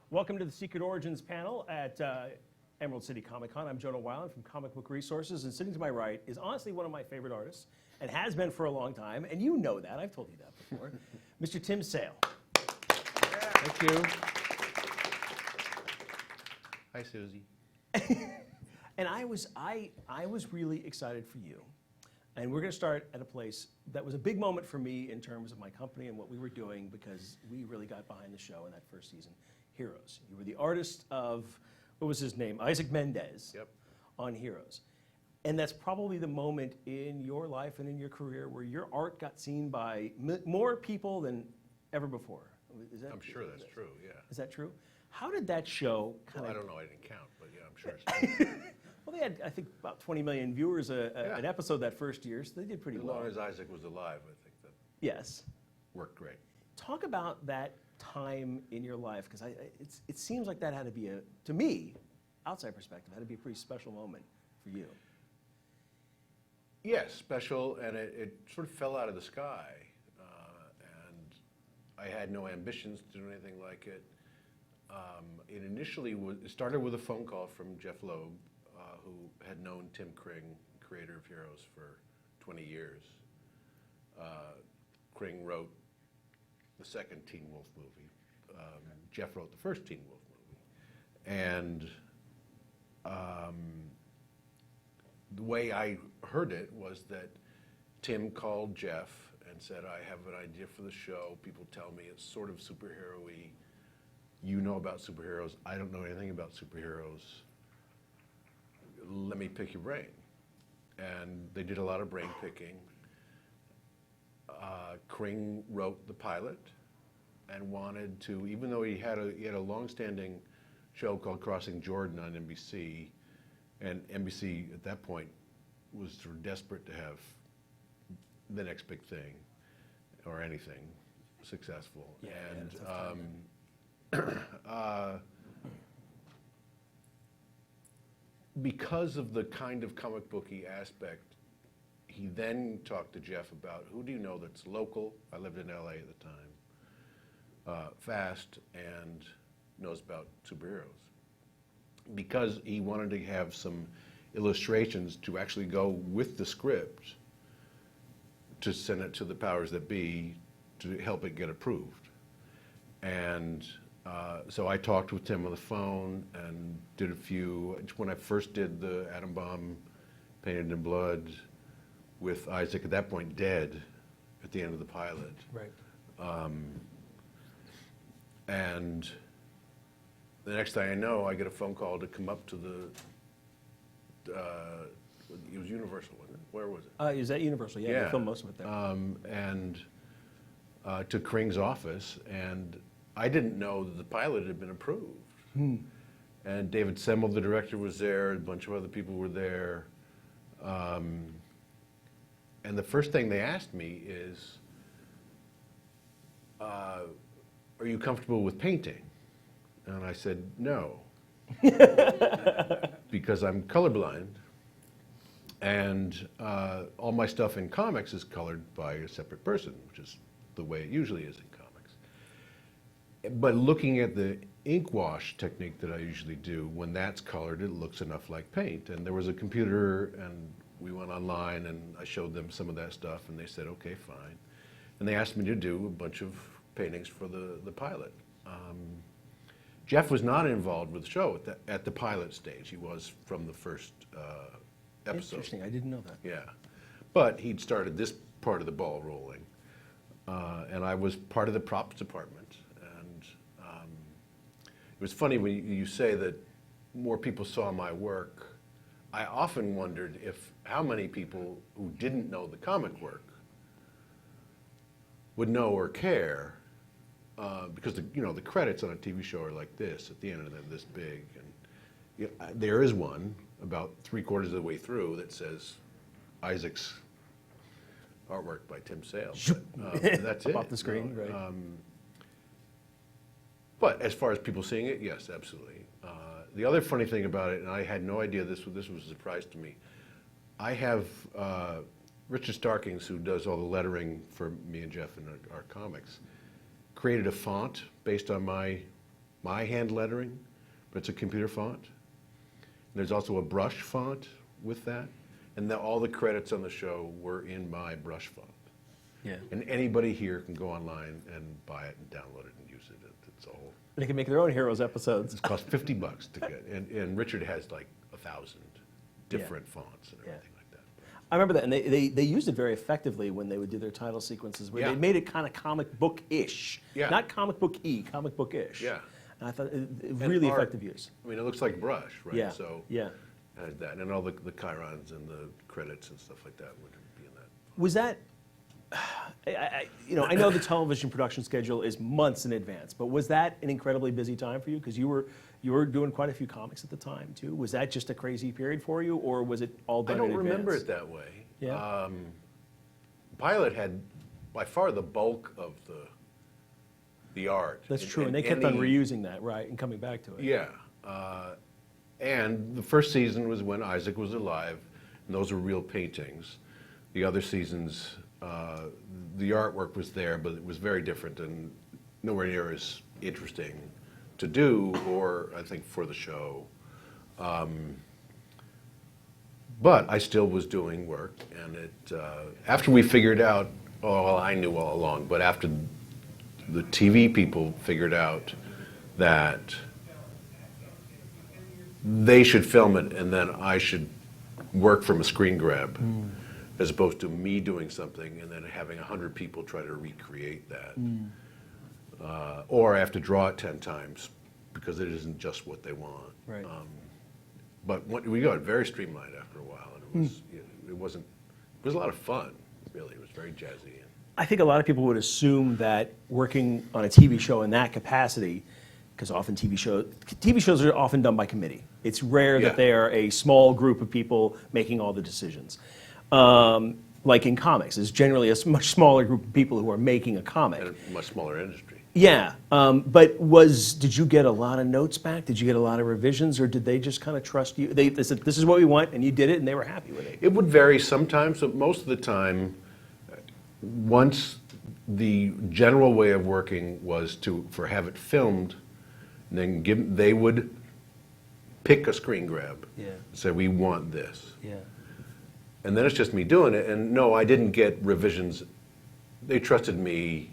Welcome to the Secret Origins panel at Emerald City Comic Con. I'm Jonah Weiland from Comic Book Resources, and sitting to my right is honestly one of my favorite artists, and has been for a long time, and you know that, I've told you that before, Mr. Tim Sale. Thank you. Hi, Susie. And I was really excited for you. And we're going to start at a place that was a big moment for me in terms of my company and what we were doing, because we really got behind the show in that first season, Heroes. You were the artist of, what was his name? Isaac Mendez. Yep. On Heroes. And that's probably the moment in your life and in your career where your art got seen by more people than ever before. Is that, I'm sure that's true, yeah. Is that true? How did that show kind Well, of... I don't know, I didn't count, but yeah, I'm sure it's true. Well, they had, I think, about 20 million viewers an episode that first year, so they did pretty well. As long as Isaac was alive, I think that Yes. worked great. Talk about that time in your life, because it seems like that had to be, to me, outside perspective, had to be a pretty special moment for you. Yes, special, and it sort of fell out of the sky. And I had no ambitions to do anything like it. It initially it started with a phone call from Jeff Loeb, who had known Tim Kring, creator of Heroes, for 20 years. Kring wrote the second Teen Wolf movie. Jeff wrote the first Teen Wolf movie. And the way I heard it was that Tim called Jeff and said, I have an idea for the show. People tell me it's sort of superhero-y. You know about superheroes. I don't know anything about superheroes. Let me pick your brain. And they did a lot of brain picking. Kring wrote the pilot and wanted to, even though he had a long-standing show called Crossing Jordan on NBC, and NBC at that point was sort of desperate to have the next big thing or anything successful. Yeah, and because of the kind of comic booky aspect, he then talked to Jeff about, who do you know that's local? I lived in LA at the time. Fast and knows about superheroes. Because he wanted to have some illustrations to actually go with the script to send it to the powers that be to help it get approved. And so I talked with Tim on the phone and did a few. When I first did the Atom Bomb Painted in Blood with Isaac, at that point dead at the end of the pilot. Right. And the next thing I know, I get a phone call to come up to it was Universal, wasn't it? Where was it? Is that Universal? Yeah, they filmed most of it there. And to Kring's office, and I didn't know that the pilot had been approved. And David Semmel, the director, was there, a bunch of other people were there. And the first thing they asked me is, are you comfortable with painting? And I said, no, because I'm colorblind, and all my stuff in comics is colored by a separate person, which is the way it usually is in comics. But looking at the ink wash technique that I usually do, when that's colored, it looks enough like paint. And there was a computer, and we went online, and I showed them some of that stuff, and they said, okay, fine. And they asked me to do a bunch of paintings for the pilot. Jeff was not involved with the show at the pilot stage. He was from the first episode. Interesting, I didn't know that. Yeah, but he'd started this part of the ball rolling, and I was part of the props department. And it was funny when you say that more people saw my work. I often wondered how many people who didn't know the comic work would know or care. Because the credits on a TV show are like this at the end, of them this big, and there is one about 3/4 of the way through that says Isaac's artwork by Tim Sale. But, that's it. Off the screen, right? But as far as people seeing it, yes, absolutely. The other funny thing about it, and I had no idea this was a surprise to me. I have Richard Starkings, who does all the lettering for me and Jeff in our comics, created a font based on my my hand lettering, but it's a computer font. There's also a brush font with that, and all the credits on the show were in my brush font. Yeah. And anybody here can go online and buy it and download it and use it. It's all. They can make their own Heroes episodes. It costs $50 to get, and Richard has like 1,000 different fonts and everything like that. I remember that, and they used it very effectively when they would do their title sequences, where Yeah. they made it kind of comic book-ish. Yeah. Not comic book-y, comic book-ish. Yeah. And I thought it And really art. effective use. I mean, it looks like brush, right? Yeah. So Yeah. that, and all the chirons and the credits and stuff like that would be in that. Was that, I know the television production schedule is months in advance, but was that an incredibly busy time for you? Because you were doing quite a few comics at the time too. Was that just a crazy period for you, or was it all done in advance? I don't remember it that way. Yeah. Pilot had by far the bulk of the art. That's true, and they kept on reusing that, right, and coming back to it. Yeah. And the first season was when Isaac was alive, and those were real paintings. The other seasons, the artwork was there, but it was very different and nowhere near as interesting to do, or I think for the show. But I still was doing work, and after we figured out, well, I knew all along, but after the TV people figured out that they should film it and then I should work from a screen grab, as opposed to me doing something and then having 100 people try to recreate that. Or I have to draw it 10 times because it isn't just what they want. Right. But we got very streamlined after a while, and it was a lot of fun, really. It was very jazzy. I think a lot of people would assume that working on a TV show in that capacity, because often TV shows are often done by committee. It's rare Yeah. that they are a small group of people making all the decisions. Like in comics, it's generally a much smaller group of people who are making a comic. And a much smaller industry. Yeah, but did you get a lot of notes back? Did you get a lot of revisions, or did they just kind of trust you? They said, this is what we want, and you did it, and they were happy with it. It would vary sometimes, but most of the time, once the general way of working was to have it filmed, and then they would pick a screen grab. Yeah. Say, we want this. Yeah. And then it's just me doing it, and no, I didn't get revisions. They trusted me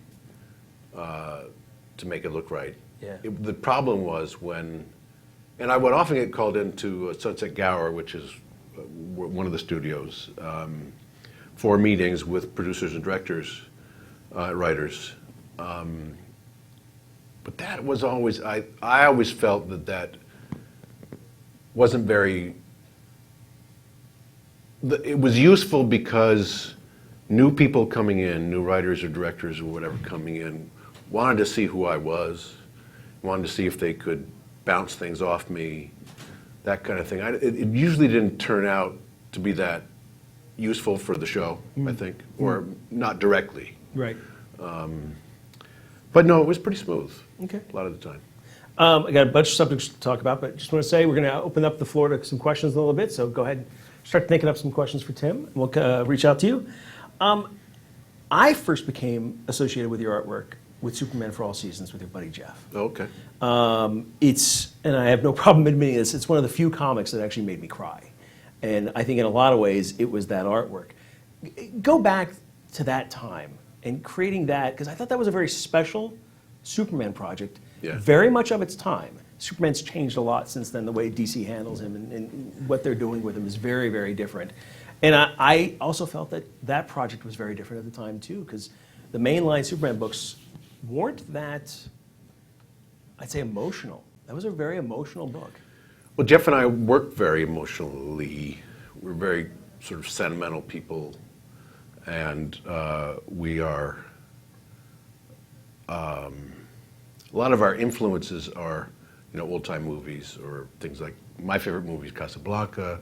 to make it look right. Yeah. The problem was and I would often get called into Sunset Gower, which is one of the studios, for meetings with producers and directors, writers. But that was always, I always felt that wasn't very, it was useful because new people coming in, new writers or directors or whatever coming in, wanted to see who I was, wanted to see if they could bounce things off me, that kind of thing. It usually didn't turn out to be that useful for the show, I think, or not directly. Right. But no, it was pretty smooth. Okay. A lot of the time. I got a bunch of subjects to talk about, but just want to say we're going to open up the floor to some questions in a little bit. So go ahead, start thinking up some questions for Tim, and we'll reach out to you. I first became associated with your artwork with Superman for All Seasons with your buddy Jeff. Okay. And I have no problem admitting this, it's one of the few comics that actually made me cry. And I think in a lot of ways, it was that artwork. Go back to that time and creating that, because I thought that was a very special Superman project, Yeah. very much of its time. Superman's changed a lot since then. The way DC handles him and what they're doing with him is very, very different. And I also felt that that project was very different at the time too, because the mainline Superman books weren't that, I'd say, emotional. That was a very emotional book. Well, Jeff and I work very emotionally. We're very sort of sentimental people, and we are. A lot of our influences are, old-time movies or things like my favorite movie is Casablanca,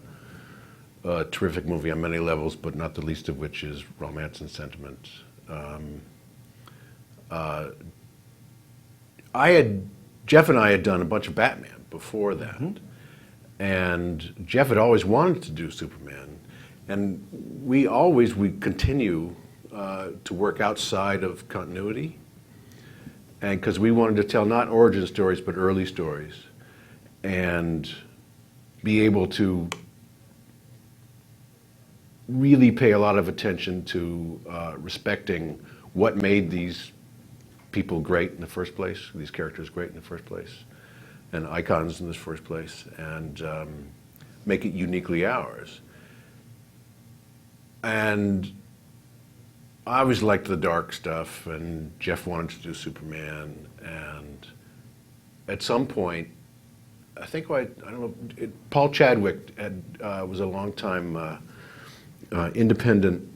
a terrific movie on many levels, but not the least of which is romance and sentiment. Jeff and I had done a bunch of Batman before that, and Jeff had always wanted to do Superman, and we continue to work outside of continuity, And because we wanted to tell not origin stories, but early stories, and be able to really pay a lot of attention to respecting what made these people great in the first place, these characters great in the first place, and icons in the first place, and make it uniquely ours. And I always liked the dark stuff, and Jeff wanted to do Superman, and at some point, I think I don't know, Paul Chadwick was a long time independent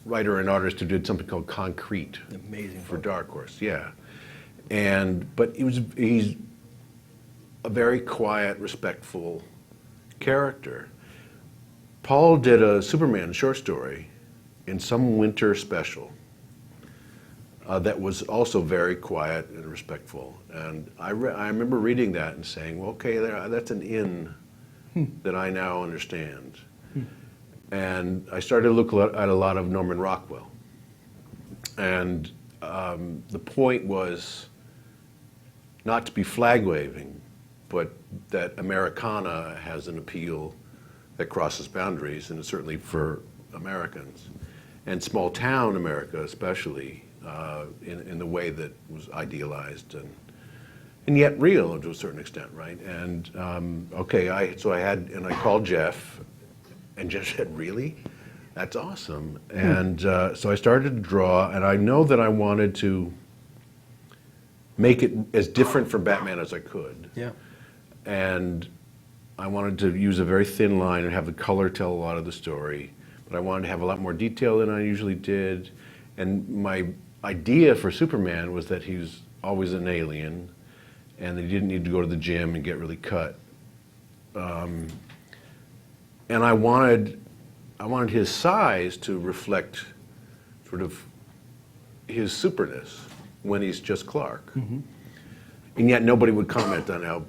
writer and artist who did something called Concrete. Amazing for book. Dark Horse, yeah. But he's a very quiet, respectful character. Paul did a Superman short story in some winter special that was also very quiet and respectful. And I remember reading that and saying, well, okay, that's an in that I now understand. And I started to look at a lot of Norman Rockwell. And the point was not to be flag-waving, but that Americana has an appeal that crosses boundaries, and certainly for Americans. And small-town America especially, in the way that was idealized and yet real to a certain extent, right? And I called Jeff, and Jeff said, really? That's awesome. And so I started to draw, and I know that I wanted to make it as different from Batman as I could. Yeah. And I wanted to use a very thin line and have the color tell a lot of the story, but I wanted to have a lot more detail than I usually did. And my idea for Superman was that he was always an alien, and that he didn't need to go to the gym and get really cut. And I wanted his size to reflect sort of his superness when he's just Clark. Mm-hmm. And yet nobody would comment on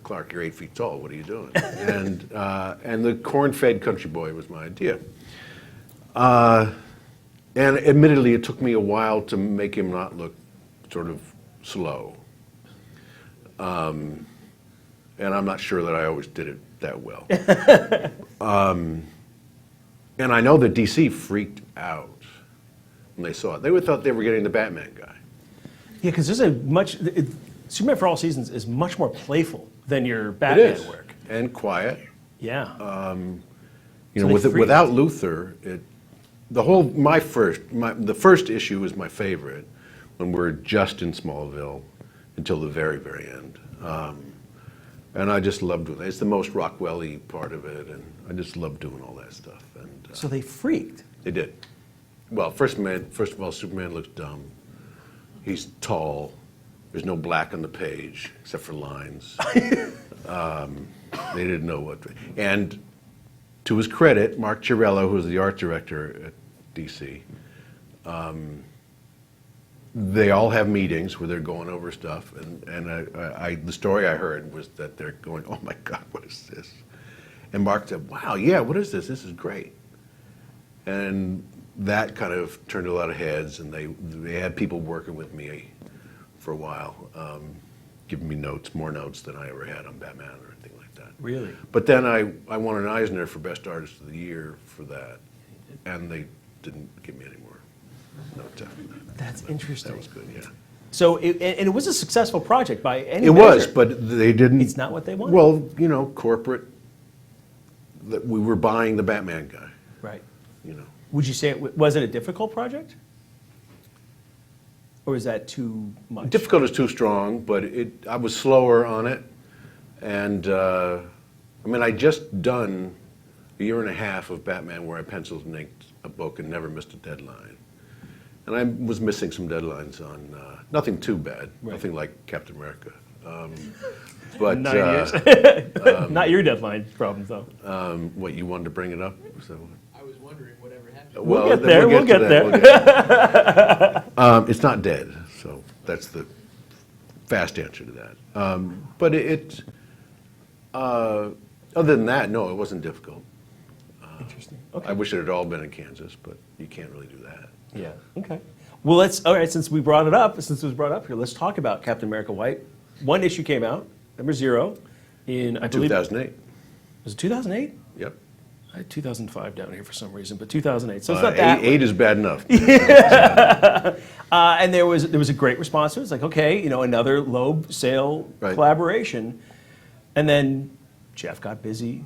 Clark, you're 8 feet tall, what are you doing? And the corn-fed country boy was my idea. And admittedly, it took me a while to make him not look sort of slow. And I'm not sure that I always did it that well. And I know that DC freaked out when they saw it. They would thought they were getting the Batman guy. Yeah, because Superman for All Seasons is much more playful than your Batman It is. work. And quiet. Yeah. You So know, they freaked. without Luther, the first issue is my favorite, when we're just in Smallville until the very, very end. And I just loved doing it. It's the most Rockwell-y part of it, and I just love doing all that stuff. And So they freaked. they did. Well, first of all, Superman looks dumb. He's tall. There's no black on the page except for lines. They didn't know what. And to his credit, Mark Chiarello, who was the art director at DC, they all have meetings where they're going over stuff, and the story I heard was that they're going, oh my God, what is this? And Mark said, wow, yeah, what is this? This is great. And that kind of turned a lot of heads, and they had people working with me for a while, giving me more notes than I ever had on Batman or anything like that. Really? But then I won an Eisner for Best Artist of the Year for that, and they didn't give me any more notes after that. That's interesting. That was good, yeah. So, it was a successful project by any It measure. was, but they didn't. It's not what they wanted. Well, you know, corporate. That we were buying the Batman guy. Right. You know. Would you say was it a difficult project? Or is that too much? Difficult is too strong, but I was slower on it, and I just done a year and a half of Batman where I penciled and inked a book and never missed a deadline. And I was missing some deadlines on nothing too bad, Right. nothing like Captain America. But 9 years. Not your deadline problems, though. what, you wanted to bring it up? So, I was wondering whatever happened. We'll get then there, we'll to get that, there. we'll get there. It's not dead, so that's the fast answer to that. But other than that, no, it wasn't difficult. Interesting. Okay. I wish it had all been in Kansas, but you can't really do that. Yeah. Okay. Well, all right. Since it was brought up here, let's talk about Captain America White. One issue came out, number 0, in I believe 2008. was it 2008? Yep. I had 2005 down here for some reason, but 2008. So it's not that. Eight is bad enough. And there was a great response to it. It's like, okay, another Loeb Sale Right. collaboration, and then Jeff got busy.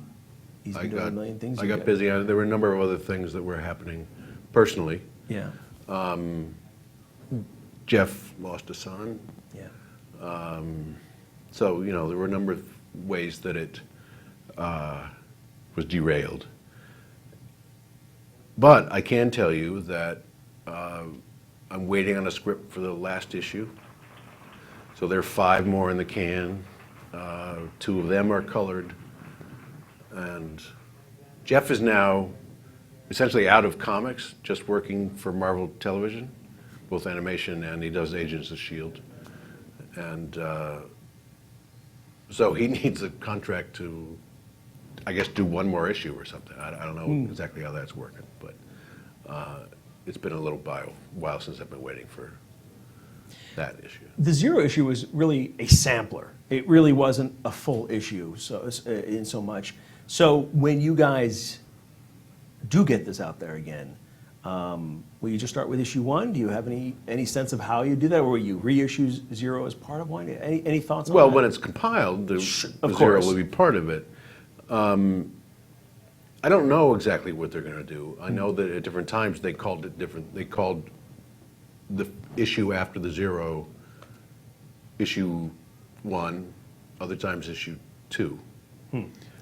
He's been doing a million things. I got busy. There were a number of other things that were happening personally. Yeah. Jeff lost a son. Yeah. So, there were a number of ways that it was derailed. But I can tell you that I'm waiting on a script for the last issue. So there are 5 more in the can. 2 of them are colored. And Jeff is now essentially out of comics, just working for Marvel Television, both animation, and he does Agents of S.H.I.E.L.D. And so he needs a contract to, I guess, do 1 more issue or something. I don't know exactly how that's working, but it's been a little while since I've been waiting for that issue. The 0 issue was really a sampler. It really wasn't a full issue, so in so much. So when you guys do get this out there again, will you just start with issue 1? Do you have any sense of how you do that, or will you reissue 0 as part of 1? Any thoughts on that? Well, when it's compiled, the of 0 course. will be part of it. I don't know exactly what they're going to do. I know that at different times they called it different. They called the issue after the 0 issue 1, other times issue 2.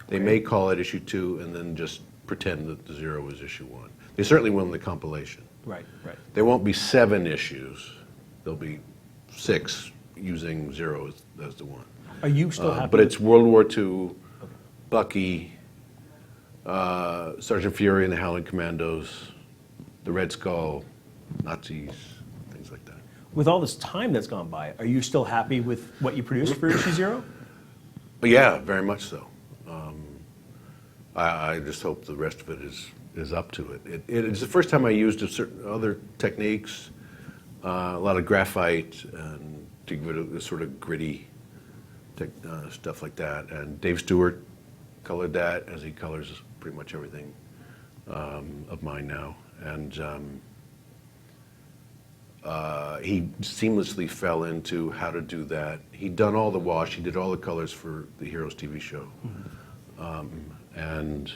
They may call it issue 2 and then just pretend that the 0 was issue 1. They certainly will in the compilation. Right. There won't be 7 issues. There'll be 6 using 0 as the 1. Are you still happy? But it's World War II, Bucky, Sergeant Fury and the Howling Commandos, the Red Skull, Nazis, things like that. With all this time that's gone by, are you still happy with what you produced for issue 0? But yeah, very much so. I just hope the rest of it is up to it. It's the first time I used certain other techniques, a lot of graphite, and to give it a sort of gritty stuff like that. And Dave Stewart colored that, as he colors pretty much everything of mine now. And he seamlessly fell into how to do that. He'd done all the wash. He did all the colors for the Heroes TV show. And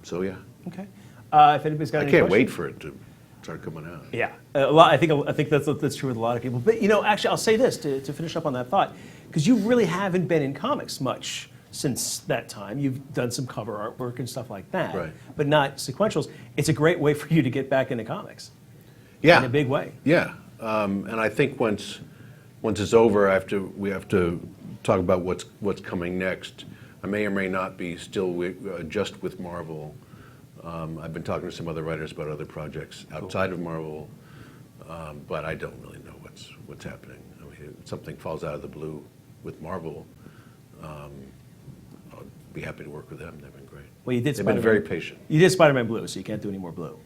so, yeah. Okay. If anybody's got I any can't questions? wait for it to start coming out. Yeah, I think that's true with a lot of people. But actually, I'll say this to finish up on that thought, because you really haven't been in comics much since that time. You've done some cover artwork and stuff like that, Right. but not sequentials. It's a great way for you to get back into comics. Yeah. In a big way. Yeah, and I think once it's over, we have to talk about what's coming next. I may or may not be still just with Marvel. I've been talking to some other writers about other projects outside of Marvel, but I don't really know what's happening. I mean, if something falls out of the blue with Marvel, I'll be happy to work with them. They've been great. Well, you did. They've been very patient. You did Spider-Man Blue, so you can't do any more blue.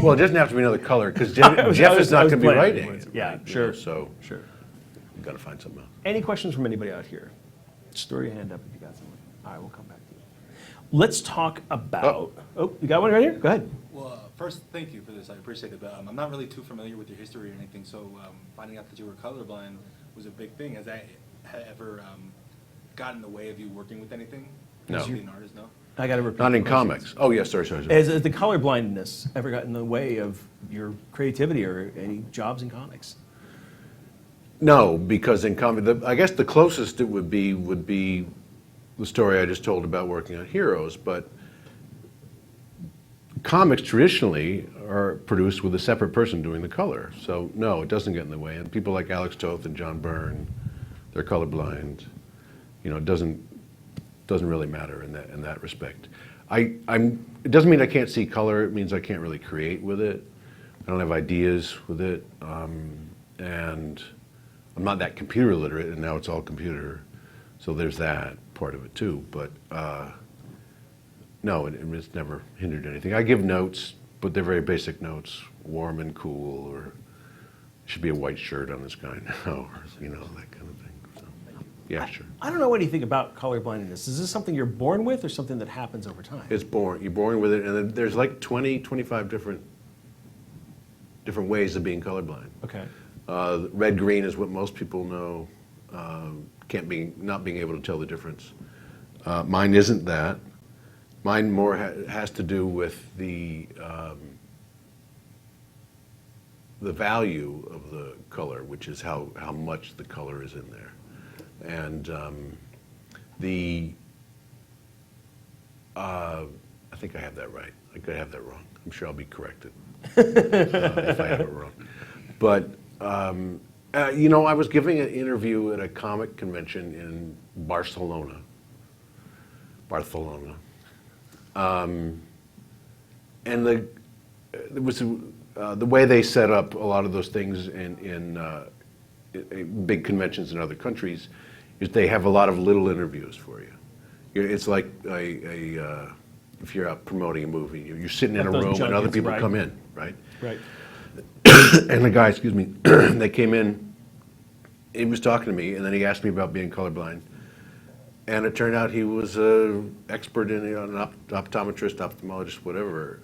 Well, it doesn't have to be another color because Jeff is not going to be writing it. Yeah, right? sure. So Sure. we've got to find something else. Any questions from anybody out here? Just throw your hand up if you got something. All right, we'll come back to you. Let's talk about. Oh, you got one right here? Go ahead. Well, first, thank you for this. I appreciate it. But I'm not really too familiar with your history or anything, so finding out that you were colorblind was a big thing. Has that ever gotten in the way of you working with anything? No. As an artist, no? I got to repeat. Not the in question. comics. Oh, yes, sorry. Has the colorblindness ever gotten in the way of your creativity or any jobs in comics? No, because in comic, I guess the closest it would be the story I just told about working on Heroes, but comics traditionally are produced with a separate person doing the color. So no, it doesn't get in the way. And people like Alex Toth and John Byrne, they're colorblind. It doesn't really matter in that respect. It doesn't mean I can't see color. It means I can't really create with it. I don't have ideas with it, and I'm not that computer literate, and now it's all computer. So there's that part of it too. But no, it's never hindered anything. I give notes but they're very basic notes, warm and cool, or should be a white shirt on this guy now, or, you know, that kind of thing. So, yeah, sure. I don't know anything about colorblindness. Is this something you're born with or something that happens over time? It's born. You're born with it, and then there's like 20, 25 different ways of being colorblind. Okay. Red-green is what most people know. Not being able to tell the difference. Mine isn't that. Mine more has to do with the value of the color, which is how much the color is in there, and I think I have that right. I could have that wrong. I'm sure I'll be corrected if I have it wrong. But you know, I was giving an interview at a comic convention in Barcelona. And there was the way they set up a lot of those things in big conventions in other countries is they have a lot of little interviews for you. It's like if you're out promoting a movie, you're sitting in a room and other people come in, right? Right. And the guy, excuse me, they came in, he was talking to me, and then he asked me about being colorblind. And it turned out he was an expert in, you know, an optometrist, ophthalmologist, whatever.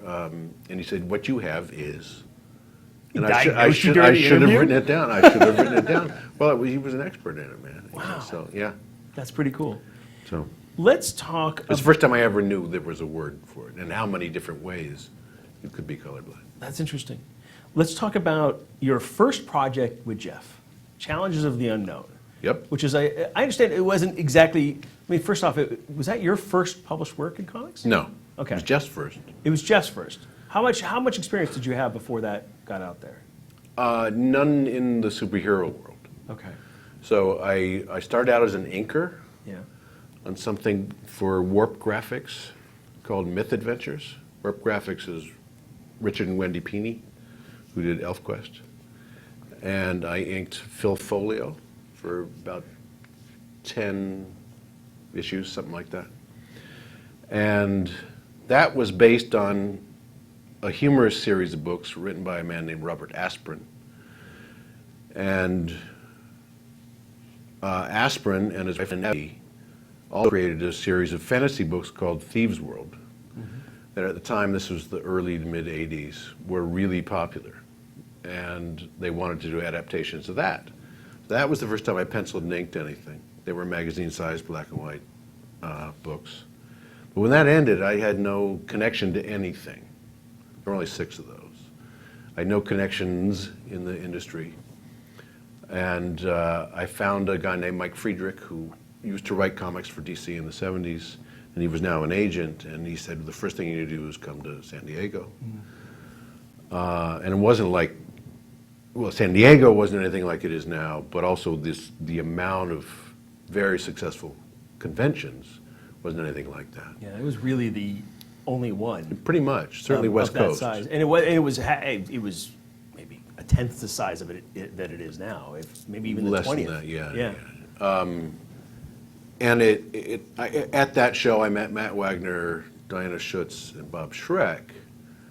And he said, "What you have is," and I should have written it down. I should have written it down. Well, he was an expert in it, man. Wow. You know, so yeah. That's pretty cool. So Let's talk. it's the first time I ever knew there was a word for it, and how many different ways you could be colorblind. That's interesting. Let's talk about your first project with Jeff, Challenges of the Unknown. Yep. Which is, I understand it wasn't exactly, I mean, first off, was that your first published work in comics? No. Okay. It was just first. It was Jeff's first. How much experience did you have before that got out there? None in the superhero world. Okay. So I started out as an inker Yeah. on something for Warp Graphics called Myth Adventures. Warp Graphics is Richard and Wendy Peeney, who did ElfQuest. And I inked Phil Folio for about 10 issues, something like that. And that was based on a humorous series of books written by a man named Robert Asprin. And Asprin and his wife Nettie all created a series of fantasy books called Thieves' World, that at the time, this was the early to mid 80s, were really popular. And they wanted to do adaptations of that. That was the first time I penciled and inked anything. They were magazine-sized black and white books. But when that ended, I had no connection to anything. There were only 6 of those. I had no connections in the industry. And I found a guy named Mike Friedrich, who used to write comics for DC in the 70s, and he was now an agent, and he said, the first thing you need to do is come to San Diego. And it wasn't like, well, San Diego wasn't anything like it is now, but also the amount of very successful conventions wasn't anything like that. Yeah, it was really the only one. Pretty much, certainly West of that Coast. size. And it was maybe a tenth the size of it that it is now, if maybe even Less the 20th. than that, yeah. Yeah. And at that show, I met Matt Wagner, Diana Schutz, and Bob Schreck.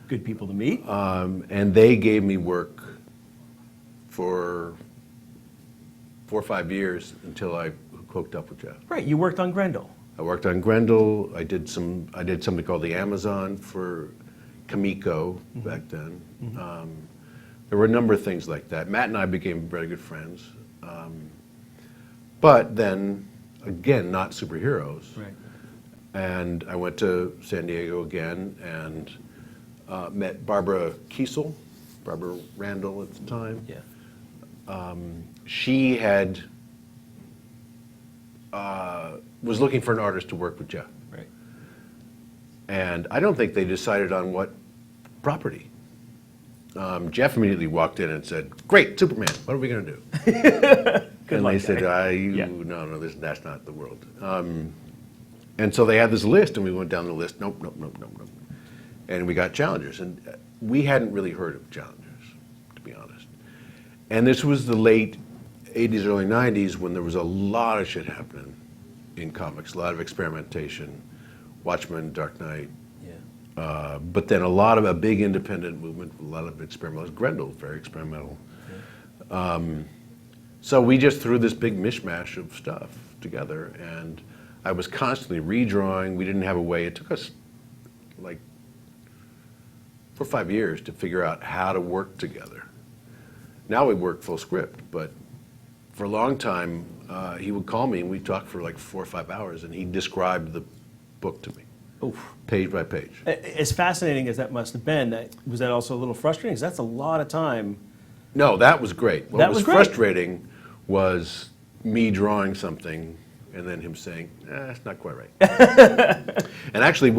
Good people to meet. And they gave me work for 4 or 5 years until I hooked up with Jeff. Right, you worked on Grendel. I worked on Grendel. I did something called the Amazon for Kamiko back then. There were a number of things like that. Matt and I became very good friends. But then, again, not superheroes. Right. And I went to San Diego again and met Barbara Kiesel, Barbara Randall at the time. Yeah. She had was looking for an artist to work with Jeff. Right. And I don't think they decided on what property. Jeff immediately walked in and said, "Great, Superman, what are we going to do?" And luck, they said, Yeah. no, that's not the world. And so they had this list, and we went down the list, nope. And we got challengers. And we hadn't really heard of challengers, to be honest. And this was the late 80s, early 90s, when there was a lot of shit happening in comics, a lot of experimentation. Watchmen, Dark Knight, But then a big independent movement, a lot of experimental. Grendel, very experimental. So we just threw this big mishmash of stuff together, and I was constantly redrawing. We didn't have a way. It took us like 4 or 5 years to figure out how to work together. Now we work full script, but for a long time, he would call me and we'd talk for like 4 or 5 hours, and he described the book to me, Oof. page by page. As fascinating as that must have been, was that also a little frustrating? Because that's a lot of time. No, that was great. What That was was great. frustrating was me drawing something and then him saying, it's not quite right. And actually,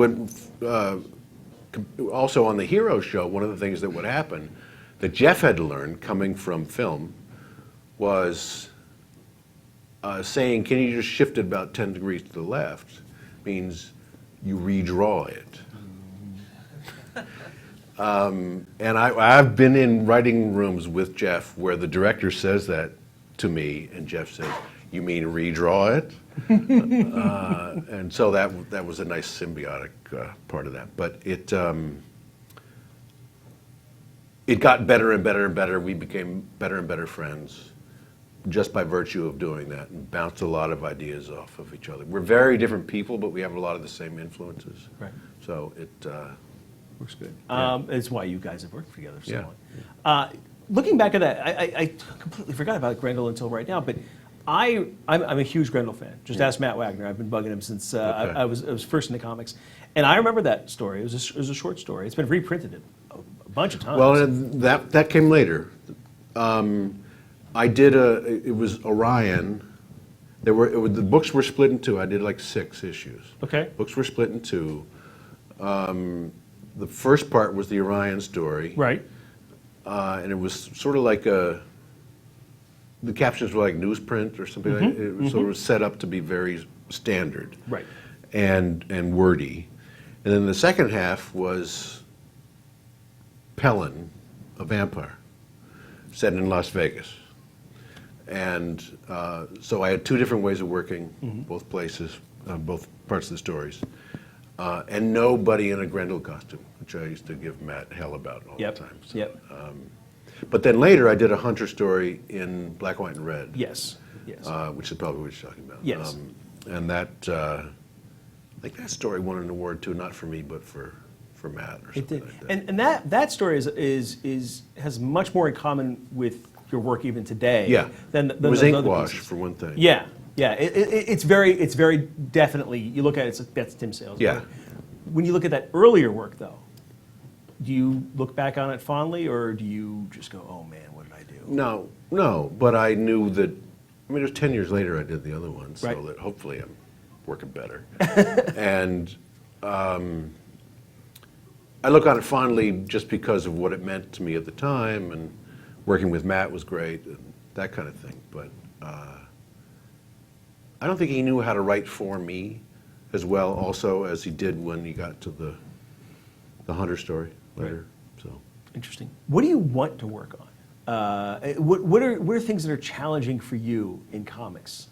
also on the Hero show, one of the things that would happen that Jeff had to learn coming from film was saying, can you just shift it about 10 degrees to the left, means you redraw it. And I've been in writing rooms with Jeff where the director says that to me, and Jeff says, you mean redraw it? And so that was a nice symbiotic part of that. But it got better and better and better. We became better and better friends just by virtue of doing that, and bounced a lot of ideas off of each other. We're very different people, but we have a lot of the same influences. Right. So it Works good. Yeah. It's why you guys have worked together so Yeah. long. Looking back at that, I completely forgot about Grendel until right now, but I'm a huge Grendel fan. Just ask Matt Wagner. I've been bugging him since Okay. I was first in the comics. And I remember that story. It was a short story. It's been reprinted a bunch of times. well, and that came later. I did it was Orion. The books were split in two. I did like 6 issues. Okay. Books were split in two. The first part was the Orion story. Right. And it was sort of like the captions were like newsprint or something like that. It was sort of set up to be very standard. Right. And wordy. And then the second half was Pelin, a vampire, set in Las Vegas. And so I had 2 different ways of working, both places, both parts of the stories. And nobody in a Grendel costume, which I used to give Matt hell about all Yep. the time. So, Yep. but then later I did a Hunter story in black, white, and red. Yes. Yes. Which is probably what you're talking about. Yes. And that, I think that story won an award too, not for me, but for Matt or It something did. like that. And that story has much more in common with your work even today. Yeah. Than It was those ink other wash, pieces. for one thing. Yeah. Yeah. It's very definitely. You look at it. That's Tim Sale's Yeah. work. When you look at that earlier work, though, do you look back on it fondly, or do you just go, "Oh man, what did I do?" No, but I knew that, I mean, it was 10 years later I did the other one, so Right. that hopefully I'm working better. And I look on it fondly just because of what it meant to me at the time, and working with Matt was great, and that kind of thing. But I don't think he knew how to write for me as well also as he did when he got to the Hunter story later. So Interesting. What do you want to work on? What are things that are challenging for you in comics?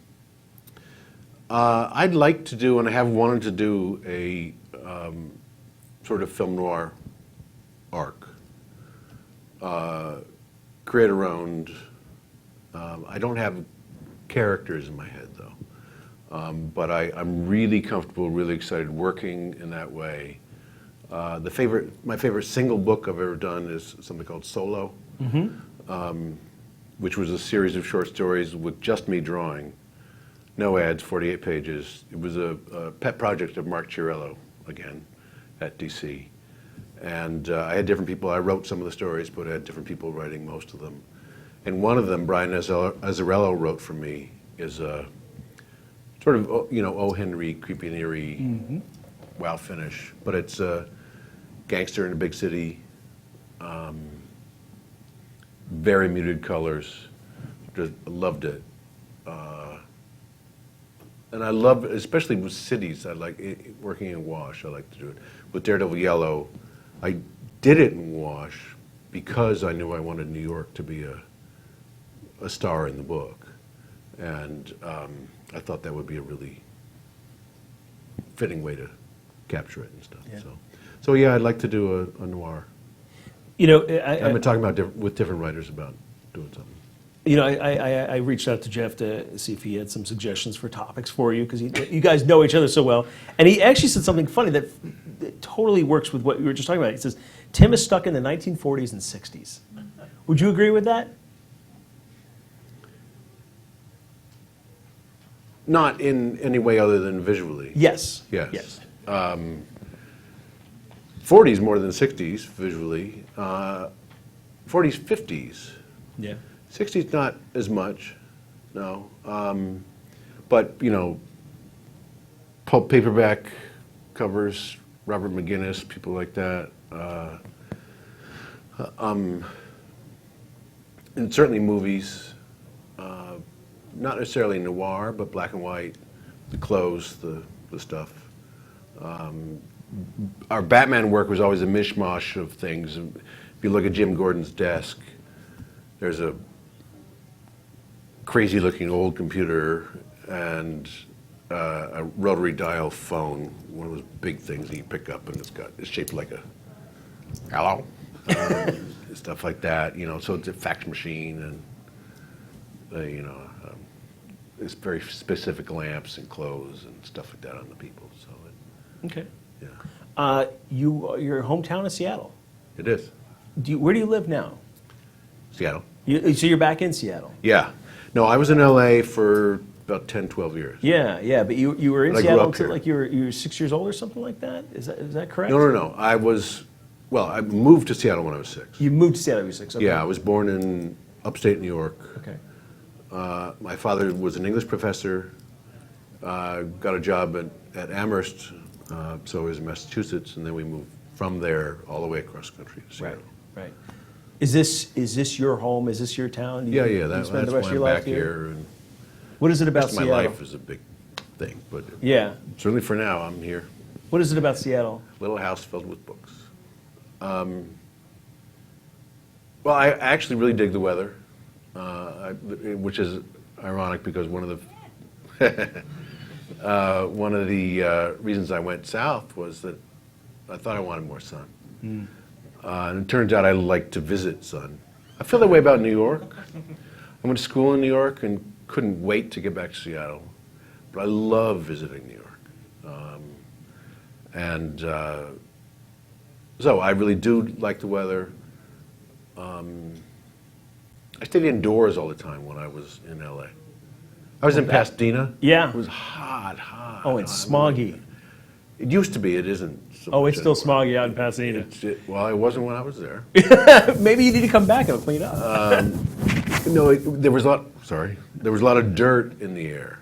I'd like to do, and I have wanted to do, a sort of film noir arc. Creator-owned. I don't have characters in my head, though. But I'm really comfortable, really excited working in that way. My favorite single book I've ever done is something called Solo, which was a series of short stories with just me drawing. No ads, 48 pages. It was a pet project of Mark Chiarello, again, at DC. And I had different people. I wrote some of the stories, but I had different people writing most of them. And one of them, Brian Azzarello wrote for me, is a sort of, O. Henry, creepy and eerie, wow finish. But it's a gangster in a big city, very muted colors. Just loved it. And I love, especially with cities, I like working in wash, I like to do it. With Daredevil Yellow, I did it in wash because I knew I wanted New York to be a star in the book. And I thought that would be a really fitting way to capture it and stuff. Yeah. So yeah, I'd like to do a noir. You know, I've been talking about with different writers about doing something. You know, I reached out to Jeff to see if he had some suggestions for topics for you, because you guys know each other so well. And he actually said something funny that totally works with what we were just talking about. He says, Tim is stuck in the 1940s and 60s. Would you agree with that? Not in any way other than visually. Yes. Yes. Yes. 40s more than 60s visually. 40s, 50s. Yeah. 60s not as much, no. But, you know, pulp paperback covers, Robert McGinnis, people like that. And certainly movies, not necessarily noir, but black and white, the clothes, the stuff. Our Batman work was always a mishmash of things. If you look at Jim Gordon's desk, there's a crazy-looking old computer and a rotary dial phone, one of those big things that you pick up, and it's shaped like a hello, stuff like that. You know, so it's a fax machine, and you know, it's very specific lamps and clothes and stuff like that on the people. So, Okay. yeah, Your hometown is Seattle. it is Where do you live now? Seattle. So you're back in Seattle. Yeah, no, I was in LA for about 10, 12 years. Yeah, yeah, but you were in I grew Seattle up until here. like you were 6 years old or something like that. Is that correct? No. I moved to Seattle when I was 6. You moved to Seattle when you were 6. Okay. Yeah, I was born in upstate New York. Okay. My father was an English professor, got a job at Amherst, so he was in Massachusetts, and then we moved from there all the way across the country to Right. Seattle. Right. Is this your home? Is this your town? Do you- Yeah, do you that's spend the why rest of I'm your life back here. And What is it the about rest of my Seattle? life is a big thing, but Yeah. certainly for now, I'm here. What is it about Seattle? Little house filled with books. Well, I actually really dig the weather, which is ironic because one of the reasons I went south was that I thought I wanted more sun. And it turns out I like to visit sun. I feel that way about New York. I went to school in New York and couldn't wait to get back to Seattle. But I love visiting New York. So I really do like the weather. I stayed indoors all the time when I was in LA. I was in Pasadena. Yeah. It was hot. Oh, it's hot. smoggy. It used to be. It isn't. So Oh, much it's still anymore. smoggy out in Pasadena. Well, it wasn't when I was there. Maybe you need to come back and it'll clean up. No, there was a lot. Sorry, there was a lot of dirt in the air.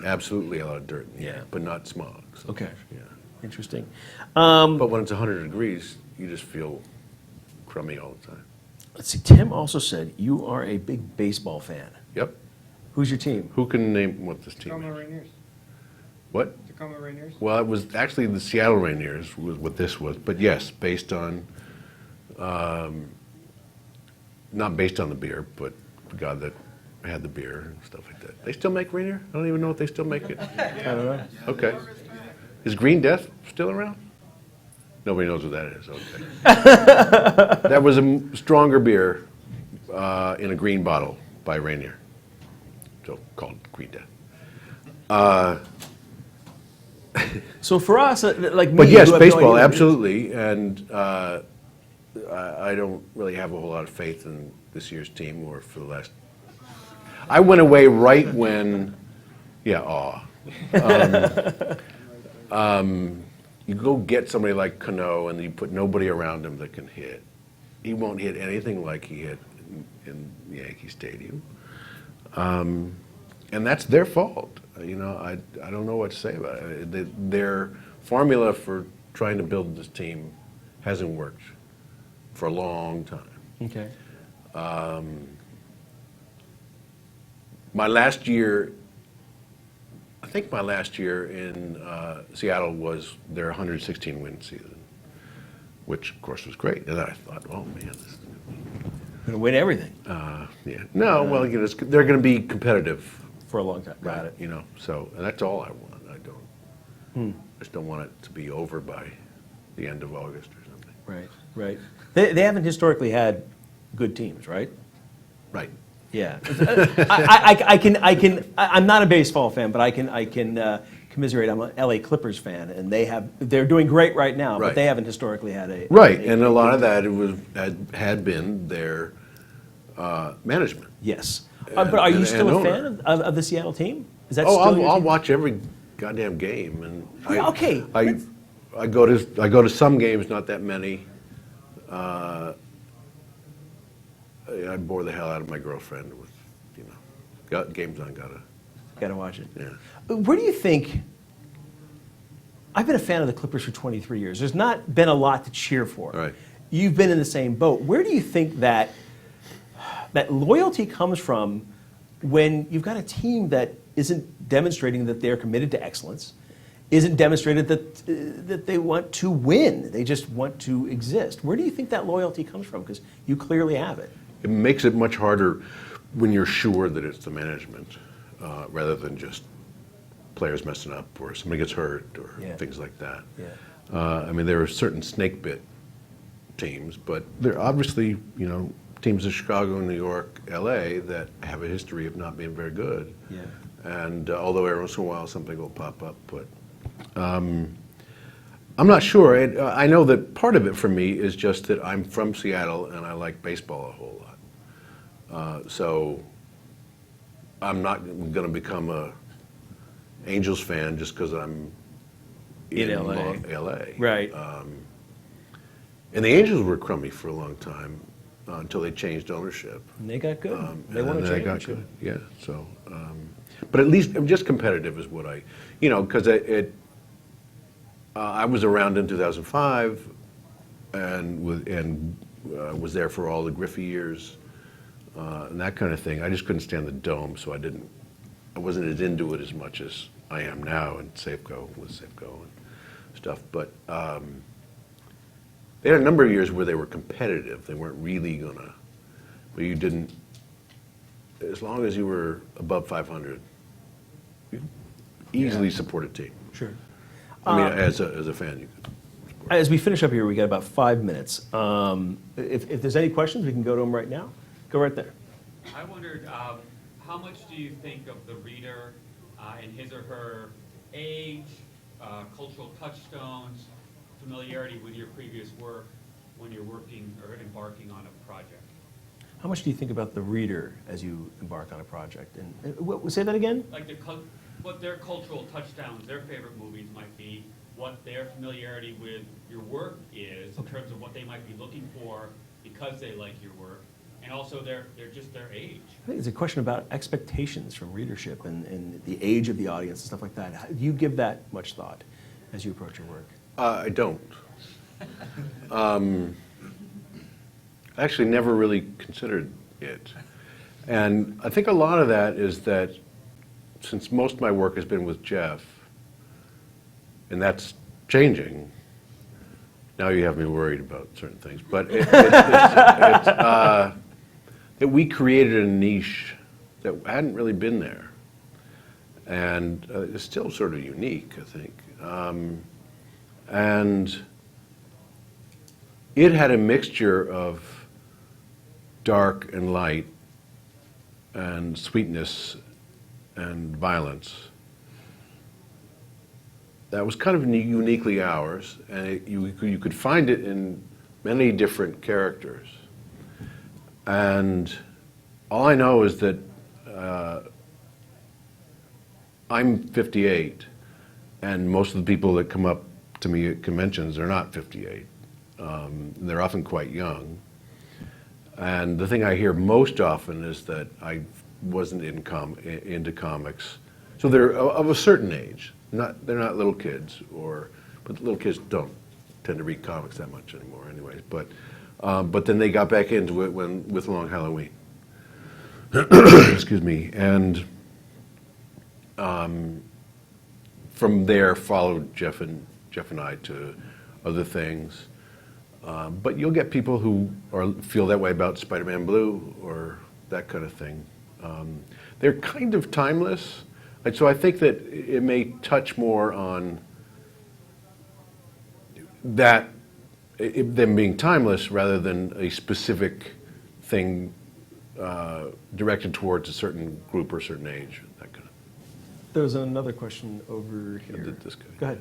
Absolutely, a lot of dirt in the air, Yeah. but not smog. So, Okay. Yeah. Interesting. But when it's 100 degrees, you just feel crummy all the time. Let's see. Tim also said you are a big baseball fan. Yep. Who's your team? Who can name what this team Tacoma is? Rainiers. What? Tacoma Rainiers. Well, it was actually the Seattle Rainiers was what this was, but yes, based on, not based on the beer, but the guy that had the beer and stuff like that. They still make Rainier? I don't even know if they still make it. I don't know. Okay. Is Green Death still around? Nobody knows what that is, okay. That was a stronger beer in a green bottle by Rainier, so called Green Death. So for us, like me, But yes, who have no baseball, idea what it is- absolutely, and I don't really have a whole lot of faith in this year's team or for the last. I went away right when, yeah, you go get somebody like Cano and you put nobody around him that can hit. He won't hit anything like he hit in Yankee Stadium. And that's their fault. You know, I don't know what to say about it. Their formula for trying to build this team hasn't worked for a long time. Okay. My last year, I think my last year in Seattle was their 116-win season, which of course was great. And I thought, oh man, this is Gonna win everything yeah. No, well, you know, they're going to be competitive. for a long time. Got it. You know, so and that's all I want. I just don't want it to be over by the end of August or something. Right, right. They haven't historically had good teams, right? Right. Yeah. I'm not a baseball fan, but I can commiserate. I'm an LA Clippers fan, and they're doing great right now, but Right. they haven't historically had a Right, and a lot of that had been their management. Yes. But are you and still a owner. fan of the Seattle team? Is that Oh, still your I'll team? watch every goddamn game, and Yeah, okay. I go to some games, not that many. I bore the hell out of my girlfriend with, got games on, gotta. Got to watch it. Yeah. Where do you think? I've been a fan of the Clippers for 23 years. There's not been a lot to cheer for. Right. You've been in the same boat. Where do you think that loyalty comes from when you've got a team that isn't demonstrating that they're committed to excellence, isn't demonstrated that they want to win, they just want to exist? Where do you think that loyalty comes from? Because you clearly have it. It makes it much harder when you're sure that it's the management, rather than just players messing up or somebody gets hurt or Yeah. things like that. Yeah. I mean, there are certain snake bit teams, but there are obviously, teams in Chicago, New York, LA that have a history of not being very good. Yeah. And although every once in a while something will pop up, but I'm not sure. I know that part of it for me is just that I'm from Seattle and I like baseball a whole lot. So I'm not going to become a Angels fan just because I'm In LA. LA. Right. And the Angels were crummy for a long time until they changed ownership. And they got good. They And won a then they got championship. good. Yeah. So, but at least just competitive is what because I was around in 2005, and was there for all the Griffey years, and that kind of thing. I just couldn't stand the dome, so I wasn't as into it as much as I am now in Safeco with Safeco and stuff. But they had a number of years where they were competitive. They weren't really gonna, but you didn't. As long as you were above 500, you could easily support a team. Sure. I mean, as a fan, you could. As we finish up here, we got about 5 minutes. If there's any questions, we can go to them right now. Go right there. I wondered, how much do you think of the reader and his or her age, cultural touchstones, familiarity with your previous work when you're working or embarking on a project? How much do you think about the reader as you embark on a project? And say that again? Like what their cultural touchdowns, their favorite movies might be, what their familiarity with your work is in terms of what they might be looking for because they like your work, and also their age. I think it's a question about expectations from readership and the age of the audience and stuff like that. Do you give that much thought as you approach your work? I don't. I actually never really considered it. And I think a lot of that is that since most of my work has been with Jeff, and that's changing, now you have me worried about certain things, but that we created a niche that hadn't really been there. And it's still sort of unique, I think. And it had a mixture of dark and light and sweetness and violence that was kind of uniquely ours, and you could find it in many different characters. And all I know is that I'm 58, and most of the people that come up to me at conventions are not 58. They're often quite young. And the thing I hear most often is that I wasn't into comics. So they're of a certain age. They're not little kids, but little kids don't tend to read comics that much anymore anyways. But then they got back into it with Long Halloween. Excuse me. And from there followed Jeff and I to other things. But you'll get people who feel that way about Spider-Man Blue or that kind of thing. They're kind of timeless. So I think that it may touch more on them being timeless rather than a specific thing directed towards a certain group or certain age, that kind of. There was another question over here. This guy. Go ahead.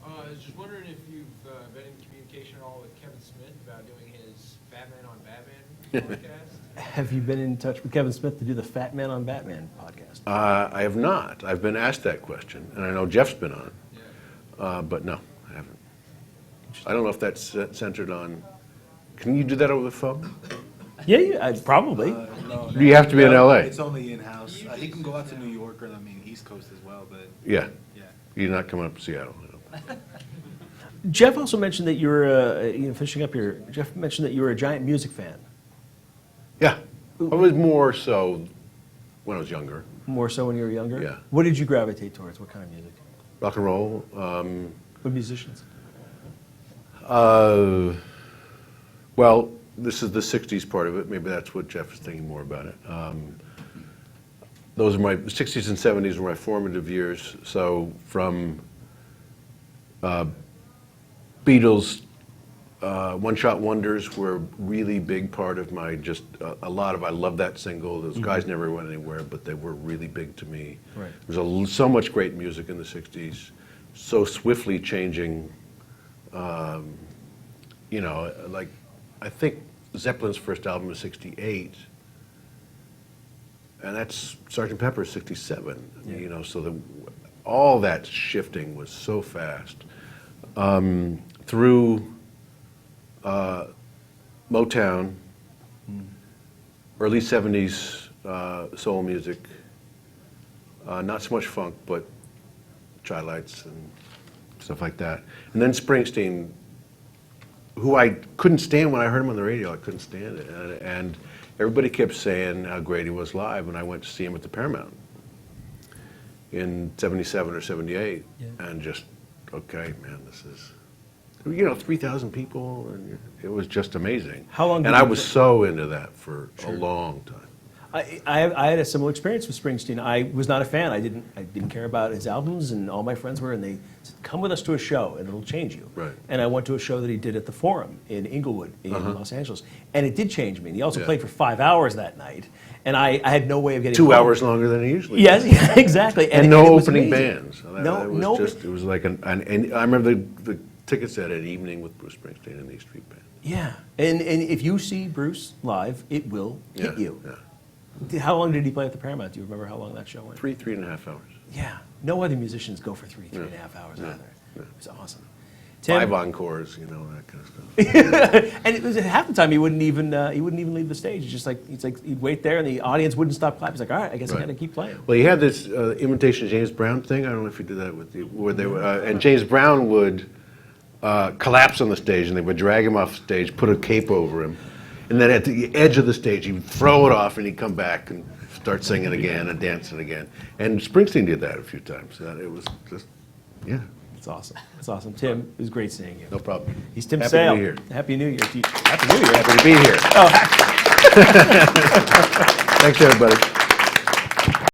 I was just wondering if you've been in communication at all with Kevin Smith about doing his Batman on Batman podcast? Have you been in touch with Kevin Smith to do the Fat Man on Batman podcast? I have not. I've been asked that question, and I know Jeff's been on, Yeah. but no, I haven't. I don't know if that's centered on. Can you do that over the phone? Yeah, probably. No, Do you have to be in LA? It's only in-house. He can go out to New York or, I mean, East Coast as well, but Yeah. yeah. You're not coming up to Seattle. I don't think. Jeff also mentioned that you were, finishing up here, Jeff mentioned that you were a giant music fan, Yeah. I was more so when I was younger. more so when you were younger. Yeah. What did you gravitate towards? What kind of music? Rock and roll. What musicians? Well, this is the 60s part of it. Maybe that's what Jeff is thinking more about it. Those are my 60s and 70s were my formative years. So from Beatles, one-shot wonders were a really big part of my a lot of, I love that single. Those guys never went anywhere, but they were really big to me. Right. There was so much great music in the 60s, so swiftly changing. Like, I think Zeppelin's first album was 68, and that's Sgt. Pepper's 67. Yeah. So all that shifting was so fast. Through Motown, early 70s soul music, not so much funk, but Chi-Lites and stuff like that. And then Springsteen, who I couldn't stand when I heard him on the radio. I couldn't stand it. And everybody kept saying how great he was live, and I went to see him at the Paramount in 77 or 78, and just, okay, man, this is, 3,000 people, and it was just amazing. How long did And I you was play- so into that for a long time. I had a similar experience with Springsteen. I was not a fan. I didn't care about his albums, and all my friends were, and they said, come with us to a show, and it'll change you. Right. And I went to a show that he did at the Forum in Inglewood, in Los Angeles, and it did change me. And he also Yeah. played for 5 hours that night, and I had no way of getting 2 home. hours longer than he usually Yes, does. yeah, exactly. And it no was opening amazing. bands. So No. it was like and I remember the tickets at an evening with Bruce Springsteen and these street bands. Yeah, and if you see Bruce live, it will hit Yeah, you. yeah. How long did he play at the Paramount? Do you remember how long that show went? 3.5 hours. Yeah, no other musicians go for three and a half hours either. It was awesome. Tim, 5 encores, that kind of stuff. and it was half the time he wouldn't even leave the stage. It's like he'd wait there and the audience wouldn't stop clapping. He's like, all right, I guess I Right. got to keep playing. Well, he had this imitation James Brown thing. I don't know if he did that with you, where they were, and James Brown would collapse on the stage, and they would drag him off stage, put a cape over him, and then at the edge of the stage, he would throw it off, and he'd come back and start singing again and dancing again. And Springsteen did that a few times. It was just, yeah, It's awesome. It's awesome. Tim, it was great seeing you. no problem. He's Tim Happy Sale. to be here. Happy New Year to you. Happy New Year. Happy to be here. Oh, Thanks, everybody.